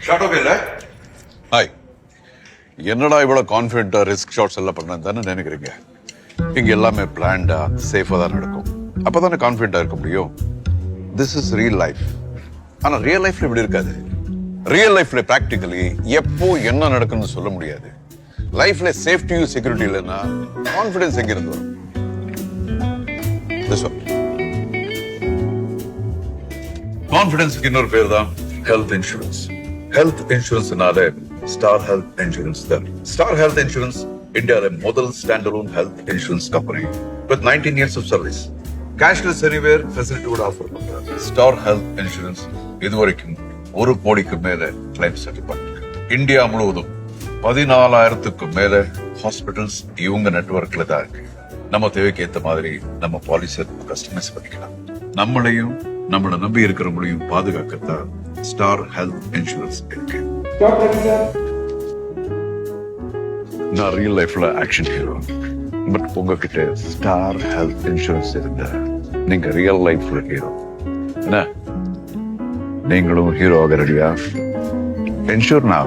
Short okay இல்ல? Hi, என்னடா இவ்வளவு கான்பிடென்டா ரிஸ்க் ஷாட்ஸ் எல்லாம் பண்ண தானே நினைக்கிறீங்க? இங்க எல்லாமே பிளான்டா சேஃபா தான் நடக்கும். அப்பதானே கான்பிடென்டா இருக்க முடியும். This is real life. ஆனா ரியல் லைஃப்ல இப்படி இருக்காது. ரியல் லைஃப்ல பிராக்டிகலி எப்போ என்ன நடக்குன்னு சொல்ல முடியாது. லைஃப்ல சேஃப்டியும் செக்யூரிட்டி இல்லைன்னா கான்பிடன்ஸ் எங்க இருந்து வரும்? கான்பிடன்ஸ்க்கு இன்னொரு பேர் தான் ஹெல்த் இன்சூரன்ஸ். ஹெல்த் இன்சூரன்ஸ்னால ஸ்டார் ஹெல்த் இன்சூரன்ஸ் தான். ஸ்டார் ஹெல்த் இன்சூரன்ஸ் இந்தியாவில முதல் standalone health insurance company with 19 years of service. Cashless anywhere facility would offer. Star Health insurance இதுவரைக்கும் 1 கோடிக்கு மேல கிளைம் செட்டில் பண்ணிருக்கு. இந்தியா முழுவதும் 14,000க்கும் மேல ஹாஸ்பிட்டல்ஸ் இவங்க நெட்வொர்க்ல தான் இருக்கு. நம்ம தேவைக்கு ஏத்த மாதிரி நம்ம பாலிசி கஸ்டமைஸ் பண்ணிக்கலாம். நம்மளையும் நம்மளை நம்பி இருக்கிறவங்களையும் பாதுகாக்கத்தான் ஸ்டார் ஹெல்த் இன்சூரன்ஸ் இருக்கு. நான் ரியல் லைஃப்ல ஆக்ஷன் ஹீரோ. பட் உங்ககிட்ட ஸ்டார் ஹெல்த் இன்சூரன்ஸ் இருந்தா நீங்க ரியல் லைஃப்ல ஹீரோ. என்ன நீங்களும் ஹீரோ ஆக ரெடியா? Insure now.